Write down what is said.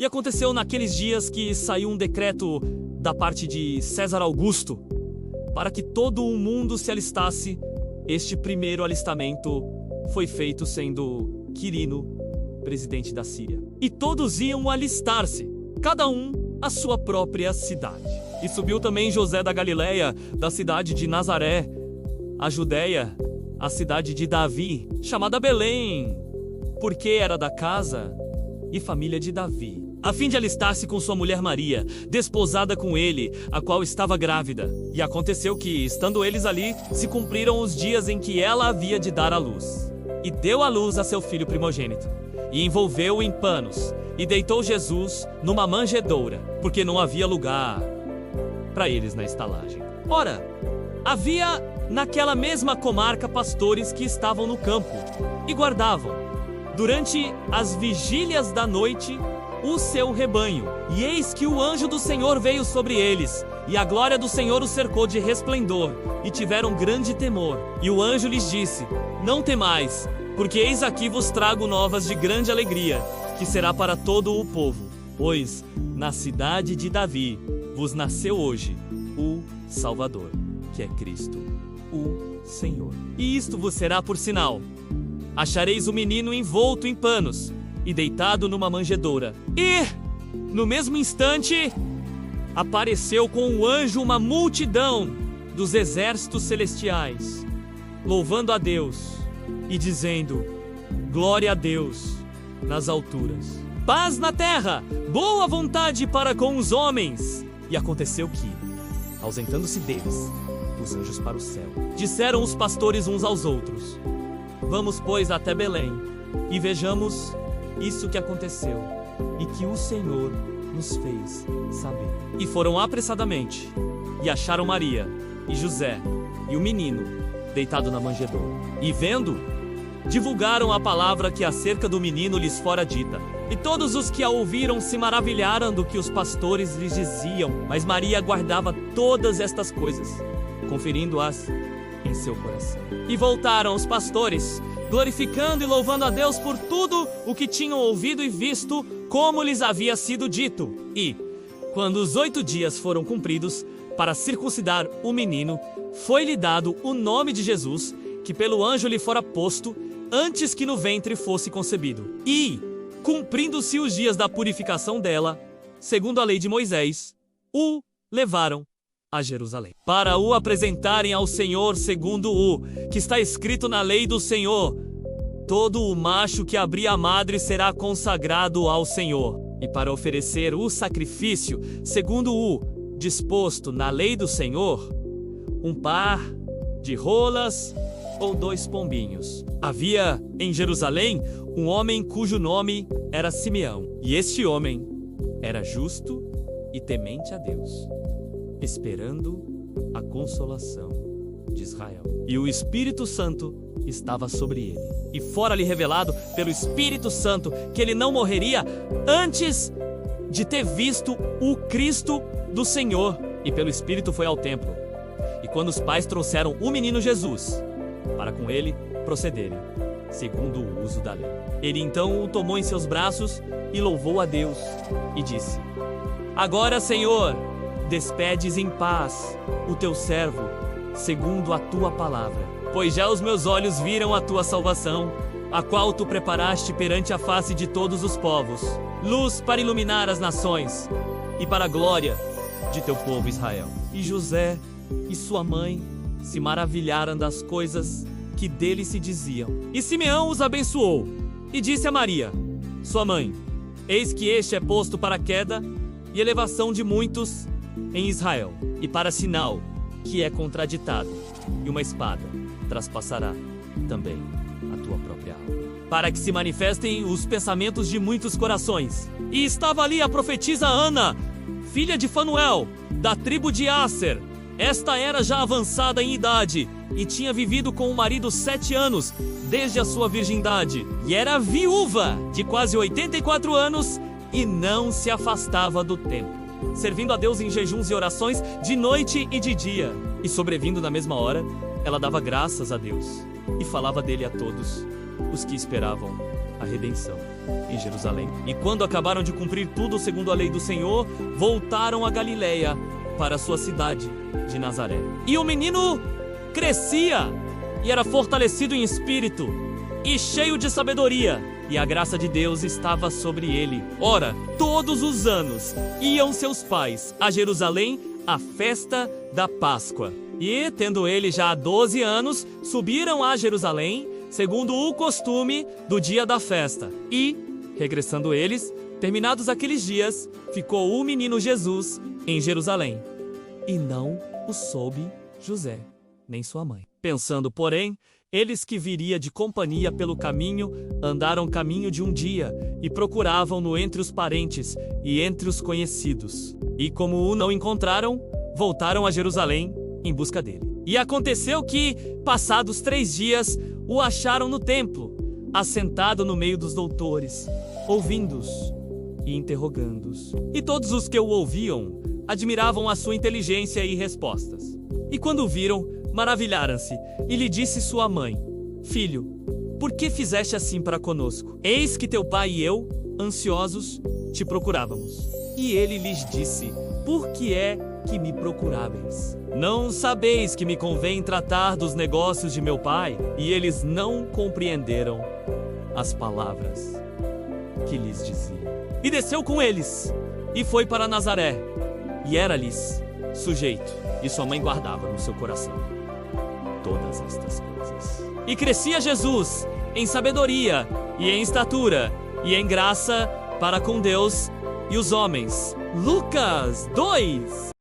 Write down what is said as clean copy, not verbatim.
E aconteceu naqueles dias que saiu um decreto da parte de César Augusto para que todo o mundo se alistasse. Este primeiro alistamento foi feito sendo Quirino presidente da Síria. E todos iam alistar-se, cada um à sua própria cidade. E subiu também José da Galileia, da cidade de Nazaré, a Judéia, a cidade de Davi, chamada Belém, porque era da casa e família de Davi, a fim de alistar-se com sua mulher Maria, desposada com ele, a qual estava grávida. E aconteceu que, estando eles ali, se cumpriram os dias em que ela havia de dar à luz. E deu à luz a seu filho primogênito, e envolveu-o em panos, e deitou Jesus numa manjedoura, porque não havia lugar para eles na estalagem. Ora, havia naquela mesma comarca pastores que estavam no campo, e guardavam, durante as vigílias da noite, o seu rebanho. E eis que o anjo do Senhor veio sobre eles, e a glória do Senhor os cercou de resplendor, e tiveram grande temor. E o anjo lhes disse: não temais, porque eis aqui vos trago novas de grande alegria, que será para todo o povo. Pois na cidade de Davi vos nasceu hoje o Salvador, que é Cristo, o Senhor. E isto vos será por sinal: achareis o menino envolto em panos e deitado numa manjedoura. E, no mesmo instante, apareceu com o anjo uma multidão dos exércitos celestiais, louvando a Deus e dizendo: glória a Deus nas alturas, paz na terra, boa vontade para com os homens. E aconteceu que, ausentando-se deles os anjos para o céu, disseram os pastores uns aos outros: vamos, pois, até Belém, e vejamos isso que aconteceu, e que o Senhor nos fez saber. E foram apressadamente, e acharam Maria, e José, e o menino, deitado na manjedoura. E vendo, divulgaram a palavra que acerca do menino lhes fora dita. E todos os que a ouviram se maravilharam do que os pastores lhes diziam. Mas Maria guardava todas estas coisas, conferindo-as em seu coração. E voltaram os pastores, glorificando e louvando a Deus por tudo o que tinham ouvido e visto, como lhes havia sido dito. E, quando os 8 dias foram cumpridos, para circuncidar o menino, foi-lhe dado o nome de Jesus, que pelo anjo lhe fora posto, antes que no ventre fosse concebido. E, cumprindo-se os dias da purificação dela, segundo a lei de Moisés, o levaram a Jerusalém, para o apresentarem ao Senhor segundo o que está escrito na lei do Senhor: todo o macho que abrir a madre será consagrado ao Senhor. E para oferecer o sacrifício, segundo o disposto na lei do Senhor, um par de rolas ou 2 pombinhos. Havia em Jerusalém um homem cujo nome era Simeão, e este homem era justo e temente a Deus, esperando a consolação de Israel. E o Espírito Santo estava sobre ele. E fora-lhe revelado pelo Espírito Santo que ele não morreria antes de ter visto o Cristo do Senhor. E pelo Espírito foi ao templo. E quando os pais trouxeram o menino Jesus, para com ele procederem, segundo o uso da lei, ele então o tomou em seus braços e louvou a Deus e disse: agora, Senhor, despedes em paz o teu servo, segundo a tua palavra. Pois já os meus olhos viram a tua salvação, a qual tu preparaste perante a face de todos os povos, luz para iluminar as nações, e para a glória de teu povo Israel. E José e sua mãe se maravilharam das coisas que dele se diziam. E Simeão os abençoou, e disse a Maria, sua mãe: eis que este é posto para a queda e elevação de muitos em Israel, e para sinal que é contraditado, e uma espada traspassará também a tua própria alma, para que se manifestem os pensamentos de muitos corações. E estava ali a profetisa Ana, filha de Fanuel, da tribo de Asser. Esta era já avançada em idade, e tinha vivido com o marido 7 anos, desde a sua virgindade, e era viúva de quase 84 anos, e não se afastava do templo, servindo a Deus em jejuns e orações de noite e de dia. E sobrevindo na mesma hora, ela dava graças a Deus, e falava dele a todos os que esperavam a redenção em Jerusalém. E quando acabaram de cumprir tudo segundo a lei do Senhor, voltaram a Galiléia, para sua cidade de Nazaré. E o menino crescia e era fortalecido em espírito e cheio de sabedoria, e a graça de Deus estava sobre ele. Ora, todos os anos iam seus pais a Jerusalém à festa da Páscoa. E, tendo ele já 12 anos, subiram a Jerusalém, segundo o costume do dia da festa. E, regressando eles, terminados aqueles dias, ficou o menino Jesus em Jerusalém. E não o soube José, nem sua mãe. Pensando, porém, eles que viria de companhia pelo caminho, andaram caminho de um dia, e procuravam-no entre os parentes e entre os conhecidos. E como o não encontraram, voltaram a Jerusalém em busca dele. E aconteceu que, passados 3 dias, o acharam no templo, assentado no meio dos doutores, ouvindo-os e interrogando-os. E todos os que o ouviam admiravam a sua inteligência e respostas. E quando o viram, maravilharam-se, e lhe disse sua mãe: Filho, por que fizeste assim para conosco? Eis que teu pai e eu, ansiosos, te procurávamos. E ele lhes disse: Por que é que me procuráveis? Não sabeis que me convém tratar dos negócios de meu pai? E eles não compreenderam as palavras que lhes dizia. E desceu com eles, e foi para Nazaré, e era-lhes sujeito, e sua mãe guardava no seu coração todas estas coisas. E crescia Jesus em sabedoria, e em estatura, e em graça para com Deus e os homens. Lucas 2.